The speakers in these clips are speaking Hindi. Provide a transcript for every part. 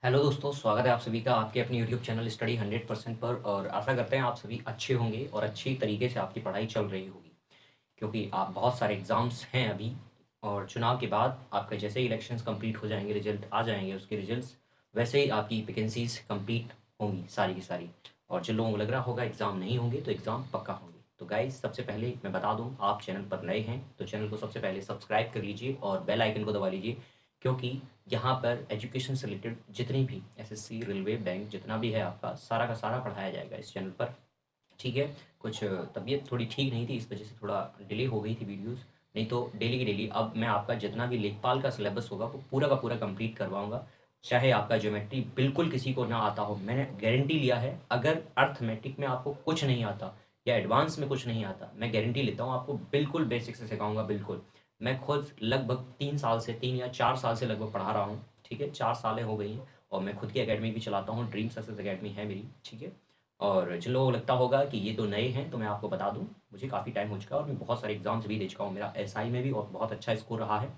हेलो दोस्तों, स्वागत है आप सभी का आपके अपने यूट्यूब चैनल स्टडी 100% पर। और आशा करते हैं आप सभी अच्छे होंगे और अच्छी तरीके से आपकी पढ़ाई चल रही होगी, क्योंकि आप बहुत सारे एग्ज़ाम्स हैं अभी। और चुनाव के बाद आपके जैसे ही इलेक्शंस कंप्लीट हो जाएंगे, रिजल्ट आ जाएंगे उसके रिजल्ट्स, वैसे ही आपकी वैकेंसीज कंप्लीट होंगी सारी की सारी। और जिन लोगों को लग रहा होगा एग्ज़ाम नहीं होंगे तो एग्ज़ाम पक्का होंगे। तो गाइस, सबसे पहले मैं बता दूं, आप चैनल पर नए हैं तो चैनल को सबसे पहले सब्सक्राइब कर लीजिए और बेल आइकन को दबा लीजिए, क्योंकि यहाँ पर एजुकेशन से रिलेटेड जितनी भी एसएससी, रेलवे, बैंक जितना भी है आपका सारा का सारा पढ़ाया जाएगा इस चैनल पर। ठीक है। कुछ तबीयत थोड़ी ठीक नहीं थी, इस वजह से थोड़ा डिले हो गई थी वीडियोस। नहीं तो डेली की डेली अब मैं आपका जितना भी लेखपाल का सिलेबस होगा वो पूरा का पूरा कंप्लीट करवाऊंगा। चाहे आपका ज्योमेट्री बिल्कुल किसी को ना आता हो, मैंने गारंटी लिया है। अगर अर्थमेटिक में आपको कुछ नहीं आता या एडवांस में कुछ नहीं आता, मैं गारंटी लेता हूँ आपको बिल्कुल बेसिक से सिखाऊंगा। बिल्कुल, मैं खुद लगभग 3 साल से, 3 या 4 साल से लगभग पढ़ा रहा हूँ। ठीक है, 4 सालें हो गई हैं। और मैं खुद की एकेडमी भी चलाता हूँ, ड्रीम सक्सेस एकेडमी है मेरी। ठीक है। और जिन लोगों को लगता होगा कि ये तो नए हैं, तो मैं आपको बता दूं, मुझे काफ़ी टाइम हो चुका है और मैं बहुत सारे एग्जाम्स भी दे चुका हूँ। मेरा एसआई में भी और बहुत अच्छा स्कोर रहा है।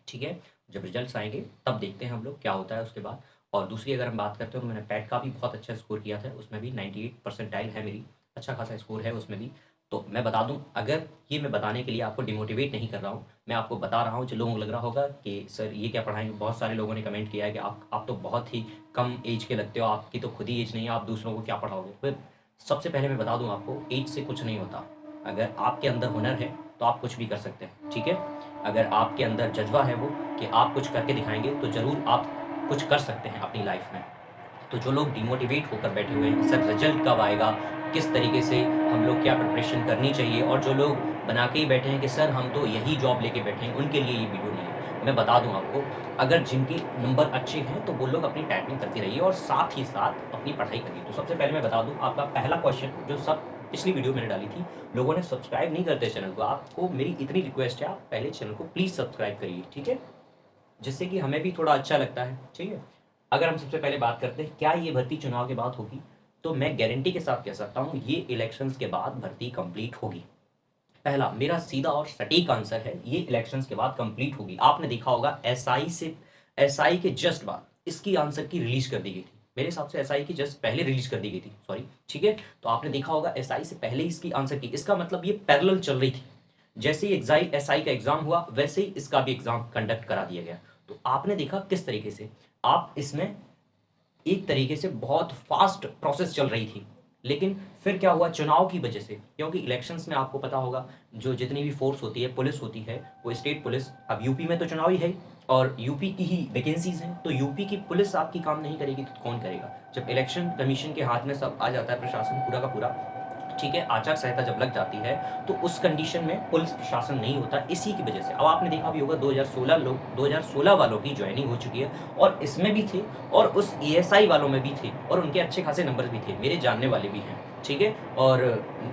ठीक है। जब रिजल्ट्स आएंगे तब देखते हैं हम लोग क्या होता है उसके बाद। और दूसरी अगर हम बात करते हैं तो मैंने पैट का भी बहुत अच्छा स्कोर किया था, उसमें भी 98 परसेंटाइल है मेरी, अच्छा खासा स्कोर है उसमें भी। तो मैं बता दूं, अगर ये मैं बताने के लिए आपको डिमोटिवेट नहीं कर रहा हूँ, मैं आपको बता रहा हूँ। जो लोगों को लग रहा होगा कि सर ये क्या पढ़ाएंगे, बहुत सारे लोगों ने कमेंट किया है कि आप तो बहुत ही कम एज के लगते हो, आपकी तो खुद ही एज नहीं है, आप दूसरों को क्या पढ़ाओगे। फिर सबसे पहले मैं बता दूं आपको, एज से कुछ नहीं होता। अगर आपके अंदर हुनर है तो आप कुछ भी कर सकते हैं। ठीक है। अगर आपके अंदर जज्बा है वो कि आप कुछ करके दिखाएंगे, तो ज़रूर आप कुछ कर सकते हैं अपनी लाइफ में। तो जो लोग डिमोटिवेट होकर बैठे हुए हैं कि सर रिजल्ट कब आएगा, किस तरीके से हम लोग क्या प्रिपरेशन करनी चाहिए, और जो लोग बना के ही बैठे हैं कि सर हम तो यही जॉब लेके बैठे हैं, उनके लिए ये वीडियो नहीं है। मैं बता दूं आपको, अगर जिनके नंबर अच्छे हैं तो वो लोग अपनी टाइपिंग करते रहिए और साथ ही साथ अपनी पढ़ाई करिए। तो सबसे पहले मैं बता दूं, आपका पहला क्वेश्चन जो सब पिछली वीडियो मैंने डाली थी, लोगों ने सब्सक्राइब नहीं करते चैनल को, आपको मेरी इतनी रिक्वेस्ट है, आप पहले चैनल को प्लीज़ सब्सक्राइब करिए। ठीक है, जिससे कि हमें भी थोड़ा अच्छा लगता है। ठीक है। अगर हम सबसे पहले बात करते हैं क्या ये भर्ती चुनाव के बाद होगी, तो मैं गारंटी के साथ कह सकता हूँ ये इलेक्शंस के बाद भर्ती कंप्लीट होगी। पहला मेरा सीधा और सटीक आंसर है, ये इलेक्शंस के बाद कंप्लीट होगी। आपने देखा होगा एसआई से, एसआई के जस्ट बाद इसकी आंसर की रिलीज कर दी गई थी। मेरे हिसाब से एसआई की जस्ट पहले रिलीज कर दी गई थी, सॉरी। ठीक है। तो आपने देखा होगा एसआई से पहले इसकी आंसर की, इसका मतलब ये पैरेलल चल रही थी। जैसे ही एग्जाई एसआई का एग्जाम हुआ वैसे ही इसका भी एग्जाम कंडक्ट करा दिया गया। तो आपने देखा किस तरीके से आप इसमें एक तरीके से बहुत फास्ट प्रोसेस चल रही थी। लेकिन फिर क्या हुआ चुनाव की वजह से, क्योंकि इलेक्शंस में आपको पता होगा जो जितनी भी फोर्स होती है, पुलिस होती है, वो स्टेट पुलिस, अब यूपी में तो चुनाव ही है और यूपी की ही वैकेंसीज हैं, तो यूपी की पुलिस आपकी काम नहीं करेगी तो कौन करेगा। जब इलेक्शन कमीशन के हाथ में सब आ जाता है, प्रशासन पूरा का पूरा, ठीक है, आचार संहिता जब लग जाती है, तो उस कंडीशन में पुलिस प्रशासन नहीं होता। इसी की वजह से अब आपने देखा भी होगा 2016 वालों की ज्वाइनिंग हो चुकी है, और इसमें भी थे और उस एएसआई वालों में भी थे, और उनके अच्छे खासे नंबर भी थे, मेरे जानने वाले भी हैं। ठीक है। और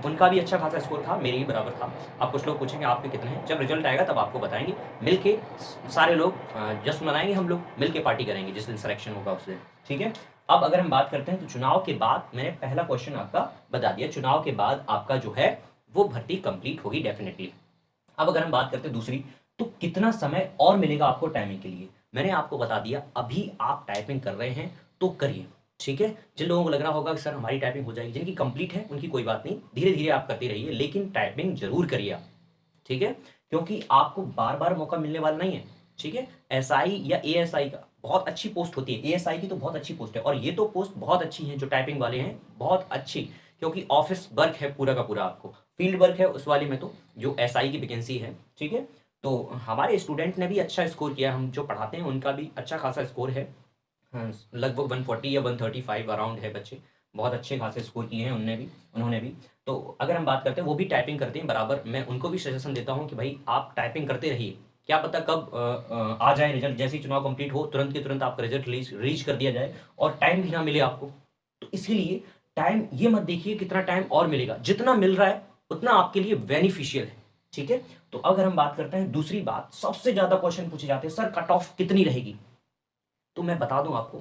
उनका भी अच्छा खासा स्कोर था, मेरे ही बराबर था। अब कुछ लोग पूछेंगे आपके कितने हैं, जब रिजल्ट आएगा तब आपको बताएंगे। मिलके सारे लोग जश्न मनाएंगे, हम लोग मिलके पार्टी करेंगे जिस दिन सिलेक्शन होगा उस दिन। ठीक है। अब अगर हम बात करते हैं तो चुनाव के बाद, मैंने पहला क्वेश्चन आपका बता दिया, चुनाव के बाद आपका जो है वो भर्ती कंप्लीट होगी डेफिनेटली। अब अगर हम बात करते हैं दूसरी, तो कितना समय और मिलेगा आपको टाइमिंग के लिए, मैंने आपको बता दिया। अभी आप टाइपिंग कर रहे हैं तो करिए। ठीक है। जिन लोगों को लग रहा होगा कि सर हमारी टाइपिंग हो जाएगी, जिनकी कंप्लीट है उनकी कोई बात नहीं, धीरे धीरे आप करते रहिए, लेकिन टाइपिंग जरूर करिए आप। ठीक है। क्योंकि आपको बार बार मौका मिलने वाला नहीं है। ठीक है। एसआई या एएसआई का बहुत अच्छी पोस्ट होती है, एएसआई की तो बहुत अच्छी पोस्ट है, और ये तो पोस्ट बहुत अच्छी है जो टाइपिंग वाले हैं, बहुत अच्छी। क्योंकि ऑफिस वर्क है पूरा का पूरा, आपको फील्ड वर्क है उस वाले में, तो जो एसआई की वैकेंसी है। ठीक है। तो हमारे स्टूडेंट ने भी अच्छा स्कोर किया, हम जो पढ़ाते हैं उनका भी अच्छा खासा स्कोर है। हाँ, लगभग 140 या 135 अराउंड है बच्चे, बहुत अच्छे खासे स्कोर किए हैं उन्होंने भी। तो अगर हम बात करते हैं, वो भी टाइपिंग करते हैं बराबर, मैं उनको भी सजेशन देता हूँ कि भाई आप टाइपिंग करते रहिए। क्या पता कब आ जाए रिजल्ट, जैसे ही चुनाव कंप्लीट हो तुरंत के तुरंत आपका रिजल्ट रीच कर दिया जाए और टाइम भी ना मिले आपको। तो इसीलिए टाइम ये मत देखिए कितना टाइम और मिलेगा, जितना मिल रहा है उतना आपके लिए बेनिफिशियल है। ठीक है। तो अगर हम बात करते हैं दूसरी बात, सबसे ज्यादा क्वेश्चन पूछे जाते हैं सर कट ऑफ कितनी रहेगी, तो मैं बता दूं आपको,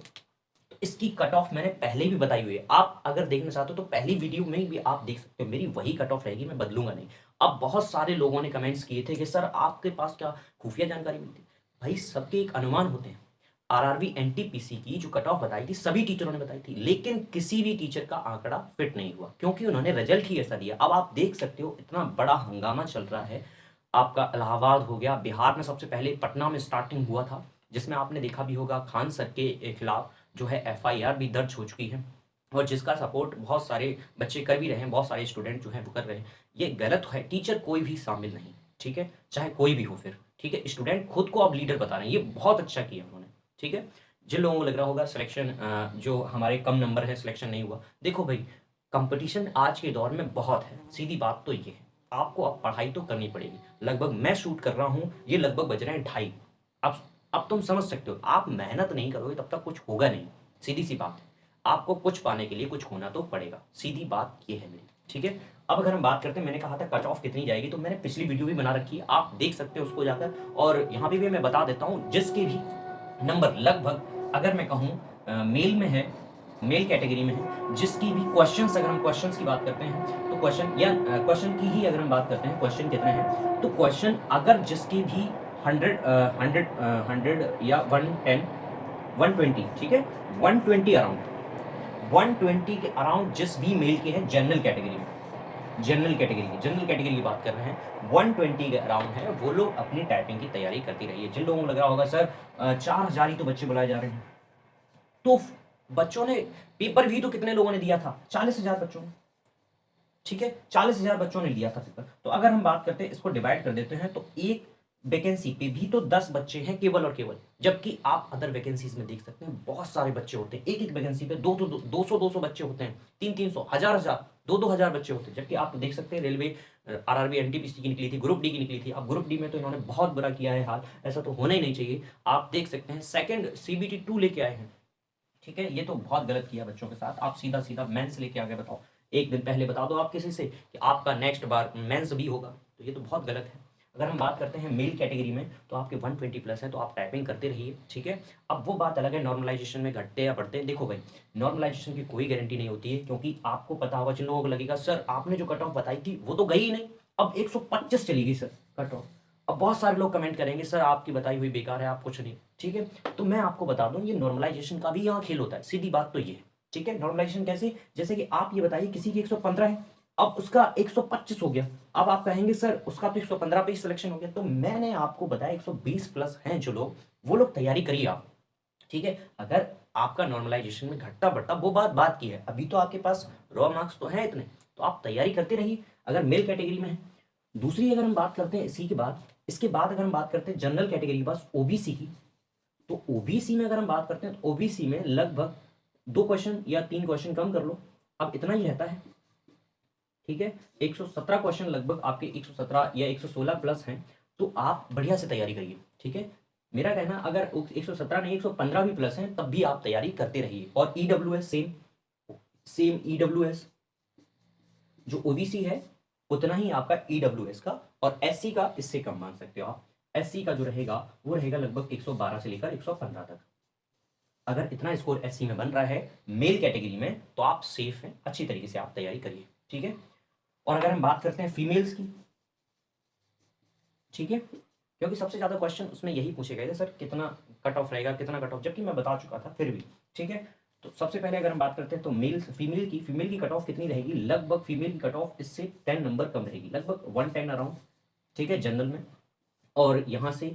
तो इसकी कट ऑफ मैंने पहले भी बताई हुई है। आप अगर देखना चाहते हो तो पहली वीडियो में भी आप देख सकते हो, मेरी वही कट ऑफ रहेगी, मैं बदलूंगा नहीं। अब बहुत सारे लोगों ने कमेंट्स किए थे कि सर आपके पास क्या खुफिया जानकारी मिलती है। भाई सबके एक अनुमान होते हैं। आरआरबी एनटीपीसी की जो कट ऑफ बताई थी सभी टीचरों ने बताई थी, लेकिन किसी भी टीचर का आंकड़ा फिट नहीं हुआ क्योंकि उन्होंने रिजल्ट ही ऐसा दिया। अब आप देख सकते हो इतना बड़ा हंगामा चल रहा है। आपका इलाहाबाद हो गया, बिहार में सबसे पहले पटना में स्टार्टिंग हुआ था, जिसमें आपने देखा भी होगा खान सर के खिलाफ जो है एफआईआर भी दर्ज हो चुकी है, और जिसका सपोर्ट बहुत सारे बच्चे कर भी रहे हैं, बहुत सारे स्टूडेंट जो हैं वो कर रहे हैं। ये गलत है, टीचर कोई भी शामिल नहीं, ठीक है, चाहे कोई भी हो फिर, ठीक है। स्टूडेंट खुद को अब लीडर बता रहे हैं, ये बहुत अच्छा किया उन्होंने, ठीक है। जिन लोगों को लग रहा होगा सिलेक्शन जो हमारे कम नंबर है सिलेक्शन नहीं हुआ, देखो भाई कंपटीशन आज के दौर में बहुत है, सीधी बात तो ये है। आपको अब पढ़ाई तो करनी पड़ेगी। लगभग मैं शूट कर रहा हूँ, ये लगभग बज रहे हैं 2:30। अब तुम समझ सकते हो, आप मेहनत नहीं करोगे तब तक कुछ होगा नहीं, सीधी सी बात है। आपको कुछ पाने के लिए कुछ होना तो पड़ेगा, सीधी बात ये है मेरी, ठीक है। अब अगर हम बात करते हैं, मैंने कहा था कट ऑफ कितनी जाएगी, तो मैंने पिछली वीडियो भी बना रखी है, आप देख सकते हो उसको जाकर, और यहाँ पे भी मैं बता देता हूँ जिसके भी नंबर लगभग अगर मैं कहूँ मेल में है, मेल कैटेगरी में है, जिसकी भी क्वेश्चंस, अगर हम क्वेश्चंस की बात करते हैं तो क्वेश्चन या क्वेश्चन की ही अगर हम बात करते हैं क्वेश्चन कितने हैं, तो क्वेश्चन अगर जिसकी भी 100 या 110 120, ठीक है, 120 अराउंड, 120 के अराउंड जिस भी मेल के हैं जनरल कैटेगरी में, जनरल कैटेगरी की बात कर रहे हैं, 120 के अराउंड है, वो लोग अपनी टाइपिंग की तैयारी करती रही है। जिन लोगों को लग रहा होगा सर 4000 ही तो बच्चे बुलाए जा रहे हैं, तो बच्चों ने पेपर भी तो कितने लोगों ने दिया था, 40,000 बच्चों ने, ठीक है, 40,000 बच्चों ने लिया था पेपर। तो अगर हम बात करते हैं, इसको डिवाइड कर देते हैं, तो एक वैकेंसी पे भी तो 10 बच्चे हैं केवल और केवल, जबकि आप अदर वैकेंसीज में देख सकते हैं बहुत सारे बच्चे होते हैं, एक एक वैकेंसी पे 200 बच्चे होते हैं, 300 हजार हजार 2,000 बच्चे होते हैं। जबकि आप देख सकते हैं रेलवे आरआरबी एनटीपीसी की निकली थी, ग्रुप डी की निकली थी। अब ग्रुप डी में तो इन्होंने बहुत बुरा किया है हाल, ऐसा तो होना ही नहीं चाहिए। आप देख सकते हैं सेकंड सीबीटी 2 लेके आए हैं, ठीक है, ये तो बहुत गलत किया बच्चों के साथ। आप सीधा सीधा मेंस लेके आ गए, बताओ, एक दिन पहले बता दो आप किसी से कि आपका नेक्स्ट बार मेंस भी होगा, तो ये तो बहुत गलत है। अगर हम बात करते हैं मेल कैटेगरी में, तो आपके 120 प्लस हैं, तो आप टाइपिंग करते रहिए, ठीक है। अब वो बात अलग है नॉर्मलाइजेशन में घटते या बढ़ते हैं। देखो भाई, नॉर्मलाइजेशन की कोई गारंटी नहीं होती है, क्योंकि आपको पता होगा, जिन लोगों को लगेगा सर आपने जो कट ऑफ बताई थी वो तो गई ही नहीं, अब 125 चली गई सर कट ऑफ। अब बहुत सारे लोग कमेंट करेंगे सर आपकी बताई हुई बेकार है, आप कुछ नहीं, ठीक है। तो मैं आपको बता दूं, ये नॉर्मलाइजेशन का भी यहाँ खेल होता है, सीधी बात तो ये है, ठीक है। नॉर्मलाइजेशन कैसे, जैसे कि आप ये बताइए किसी की 115 है, अब उसका 125 हो गया, अब आप कहेंगे सर उसका तो 115 पे ही सिलेक्शन हो गया। तो मैंने आपको बताया 120 प्लस हैं जो लोग, वो लोग तैयारी करिए आप, ठीक है। अगर आपका नॉर्मलाइजेशन में घटता बढ़ता, वो बात की है, अभी तो आपके पास रॉ मार्क्स तो हैं इतने, तो आप तैयारी करते रहिए अगर मेल कैटेगरी में है। दूसरी अगर हम बात करते हैं इसी के बाद, इसके बाद अगर हम बात करते हैं जनरल कैटेगरी के पास ओबीसी की, तो ओबीसी में अगर हम बात करते हैं, तो ओबीसी में लगभग 2 क्वेश्चन या 3 क्वेश्चन कम कर लो, अब इतना ही रहता है, ठीक है। 117 क्वेश्चन लगभग आपके 117 या 116 प्लस हैं, तो आप बढ़िया से तैयारी करिए, ठीक है। मेरा कहना, अगर 117 नहीं 115 भी प्लस हैं, तब भी आप तैयारी करते रहिए। और ईडब्ल्यूएस सेम ईडब्ल्यूएस जो ओबीसी है उतना ही आपका ईडब्ल्यूएस का, और एससी का इससे कम मान सकते हो आप। एससी का जो रहेगा वो रहेगा लगभग 112 से लेकर 115 तक। अगर इतना स्कोर एससी में बन रहा है मेल कैटेगरी में, तो आप सेफ हैं, अच्छी तरीके से आप तैयारी करिए, ठीक है। और अगर हम बात करते हैं फीमेल्स की, ठीक है, क्योंकि सबसे ज्यादा क्वेश्चन उसमें यही पूछे गए थे सर कितना कट ऑफ रहेगा, कितना कट ऑफ, जबकि मैं बता चुका था फिर भी, ठीक है। तो सबसे पहले अगर हम बात करते हैं, तो फीमेल की कट ऑफ कितनी रहेगी, लगभग फीमेल की कट ऑफ इससे 10 नंबर कम रहेगी, लगभग 110 अराउंड, ठीक है, जनरल में। और यहाँ से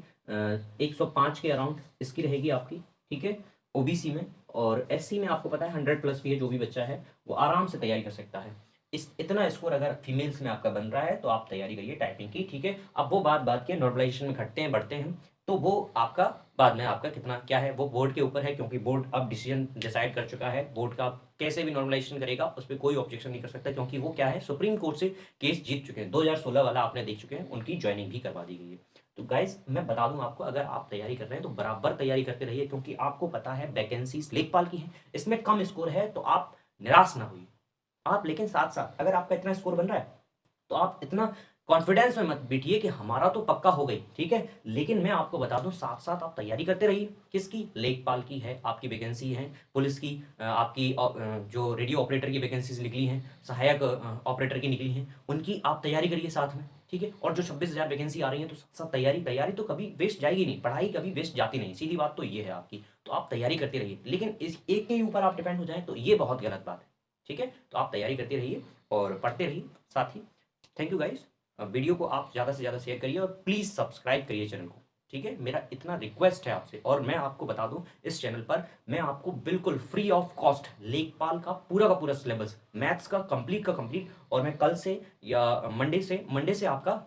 105 के अराउंड इसकी रहेगी आपकी, ठीक है, ओबीसी में। और एससी में आपको पता है 100 प्लस भी है, जो भी बच्चा है वो आराम से तैयारी कर सकता है। इस इतना स्कोर अगर फीमेल्स में आपका बन रहा है, तो आप तैयारी करिए टाइपिंग की, ठीक है। अब वो बात की नॉर्मलाइजेशन में घटते हैं बढ़ते हैं, तो वो आपका बाद में आपका कितना क्या है वो बोर्ड के ऊपर है, क्योंकि बोर्ड अब डिसीजन डिसाइड कर चुका है। बोर्ड का कैसे भी नॉर्मलाइजेशन करेगा उस पर कोई ऑब्जेक्शन नहीं कर सकता, क्योंकि वो क्या है सुप्रीम कोर्ट से केस जीत चुके हैं, 2016 वाला आपने देख चुके हैं, उनकी ज्वाइनिंग भी करवा दी गई है। तो गाइज मैं बता दूं आपको, अगर आप तैयारी कर रहे हैं तो बराबर तैयारी करते रहिए, क्योंकि आपको पता है वैकेंसीज लेखपाल की है, इसमें कम स्कोर है, तो आप निराश ना हुई आप। लेकिन साथ साथ अगर आपका इतना स्कोर बन रहा है, तो आप इतना कॉन्फिडेंस में मत बैठिए कि हमारा तो पक्का हो गई, ठीक है। लेकिन मैं आपको बता दूं, साथ साथ आप तैयारी करते रहिए। किसकी, लेखपाल की है आपकी वैकेंसी है, पुलिस की आपकी जो रेडियो ऑपरेटर की वैकेंसीज निकली हैं, सहायक ऑपरेटर की निकली हैं, उनकी आप तैयारी करिए साथ में, ठीक है। और जो 26,000 वैकेंसी आ रही है, तो साथ साथ तैयारी तो कभी वेस्ट जाएगी नहीं, पढ़ाई कभी वेस्ट जाती नहीं, सीधी बात तो ये है आपकी। तो आप तैयारी करते रहिए, लेकिन इस एक के ऊपर आप डिपेंड हो जाएँ तो ये बहुत गलत बात है, ठीक है? तो आप तैयारी करते रहिए और पढ़ते रहिए साथ ही। Thank you guys. वीडियो को आप ज़्यादा से ज़्यादा शेयर करिए और प्लीज़ सब्सक्राइब करिए चैनल को, ठीक है? मेरा इतना रिक्वेस्ट है आपसे। और मैं आपको बता दूँ, इस चैनल पर मैं आपको बिल्कुल फ्री ऑफ कॉस्ट लेखपाल का पूरा सिलेबस, मैथ्स का कंप्लीट और मैं कल से या मंडे से आपका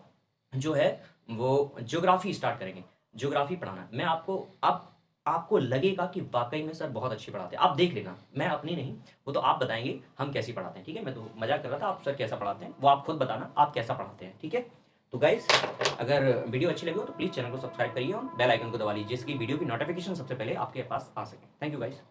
जो है वो ज्योग्राफी स्टार्ट करेंगे। ज्योग्राफी पढ़ाना मैं आपको, अब आपको लगेगा कि वाकई में सर बहुत अच्छी पढ़ाते हैं। आप देख लेना, मैं अपनी नहीं, वो तो आप बताएंगे हम कैसी पढ़ाते हैं, ठीक है? मैं तो मजाक कर रहा था, आप सर कैसा पढ़ाते हैं वो आप खुद बताना, आप कैसा पढ़ाते हैं, ठीक है? तो गाइस, अगर वीडियो अच्छी लगी हो तो प्लीज़ चैनल को सब्सक्राइब करिए और बेल आइकन को दबा लीजिए, जिसकी वीडियो की नोटिफिकेशन सबसे पहले आपके पास आ सके। Thank you guys.